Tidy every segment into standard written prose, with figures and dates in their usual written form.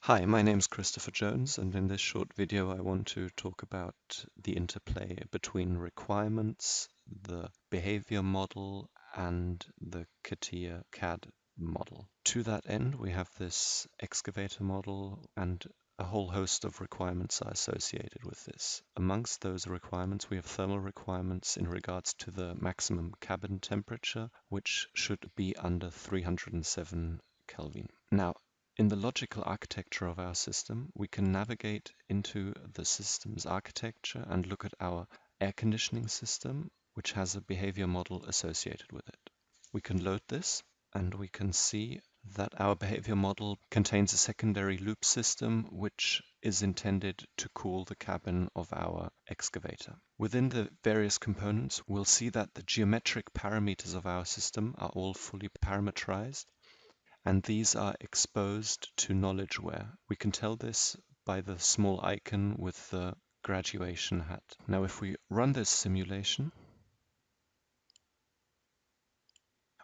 Hi, my name is Christopher Jones, and in this short video I want to talk about the interplay between requirements, the behavior model, and the CATIA CAD model. To that end, we have this excavator model, and a whole host of requirements are associated with this. Amongst those requirements, we have thermal requirements in regards to the maximum cabin temperature, which should be under 307 Kelvin. Now, in the logical architecture of our system, we can navigate into the system's architecture and look at our air conditioning system, which has a behavior model associated with it. We can load this, and we can see that our behavior model contains a secondary loop system, which is intended to cool the cabin of our excavator. Within the various components, we'll see that the geometric parameters of our system are all fully parameterized, and these are exposed to knowledgeware. We can tell this by the small icon with the graduation hat. Now, if we run this simulation,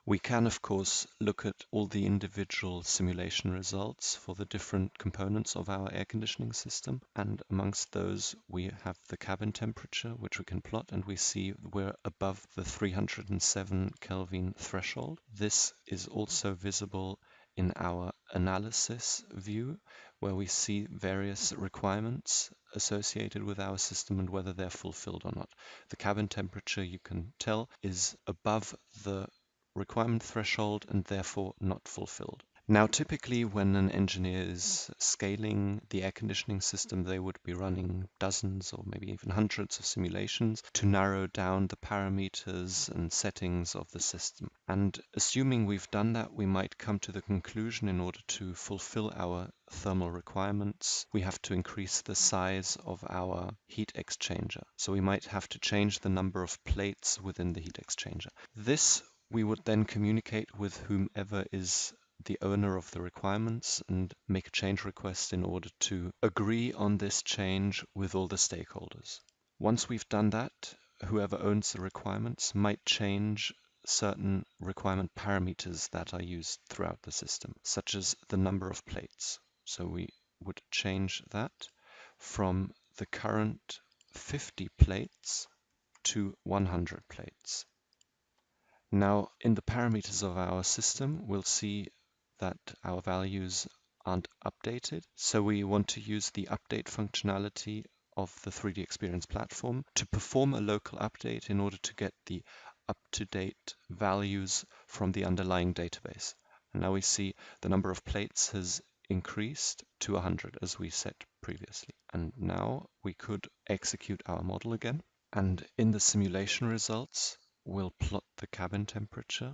we can, of course, look at all the individual simulation results for the different components of our air conditioning system. And amongst those, we have the cabin temperature, which we can plot, and we see we're above the 307 Kelvin threshold. This is also visible in our analysis view, where we see various requirements associated with our system and whether they're fulfilled or not. The cabin temperature, you can tell, is above the requirement threshold and therefore not fulfilled. Now, typically when an engineer is scaling the air conditioning system, they would be running dozens or maybe even hundreds of simulations to narrow down the parameters and settings of the system. And assuming we've done that, we might come to the conclusion in order to fulfill our thermal requirements, we have to increase the size of our heat exchanger. So we might have to change the number of plates within the heat exchanger. This we would then communicate with whomever is the owner of the requirements and make a change request in order to agree on this change with all the stakeholders. Once we've done that, whoever owns the requirements might change certain requirement parameters that are used throughout the system, such as the number of plates. So we would change that from the current 50 plates to 100 plates. Now, in the parameters of our system, we'll see that our values aren't updated. So we want to use the update functionality of the 3D Experience platform to perform a local update in order to get the up-to-date values from the underlying database. And now we see the number of plates has increased to 100 as we set previously. And now we could execute our model again. And in the simulation results, we'll plot the cabin temperature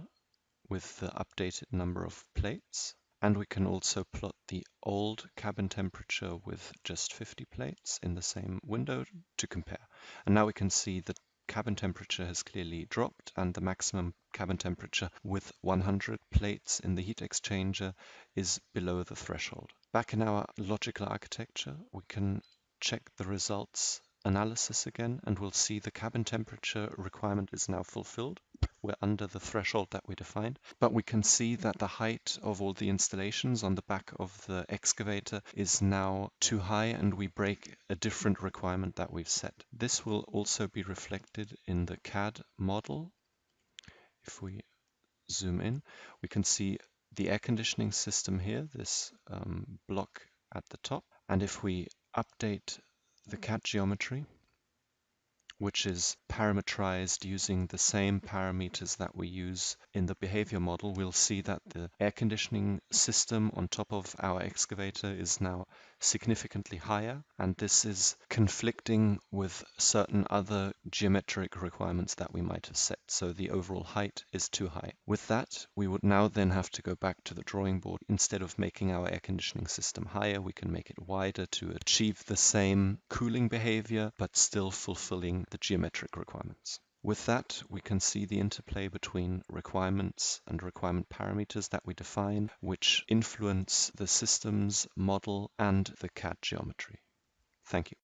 with the updated number of plates. And we can also plot the old cabin temperature with just 50 plates in the same window to compare. And now we can see the cabin temperature has clearly dropped, and the maximum cabin temperature with 100 plates in the heat exchanger is below the threshold. Back in our logical architecture, we can check the results analysis again, and we'll see the cabin temperature requirement is now fulfilled. We're under the threshold that we defined, but we can see that the height of all the installations on the back of the excavator is now too high, and we break a different requirement that we've set. This will also be reflected in the CAD model. If we zoom in, we can see the air conditioning system here, this block at the top. And if we update the CAD geometry, which is parameterized using the same parameters that we use in the behavior model, we'll see that the air conditioning system on top of our excavator is now significantly higher, and this is conflicting with certain other geometric requirements that we might have set. So the overall height is too high. With that, we would now then have to go back to the drawing board. Instead of making our air conditioning system higher, we can make it wider to achieve the same cooling behavior, but still fulfilling the geometric requirements. With that, we can see the interplay between requirements and requirement parameters that we define, which influence the systems, model, and the CAD geometry. Thank you.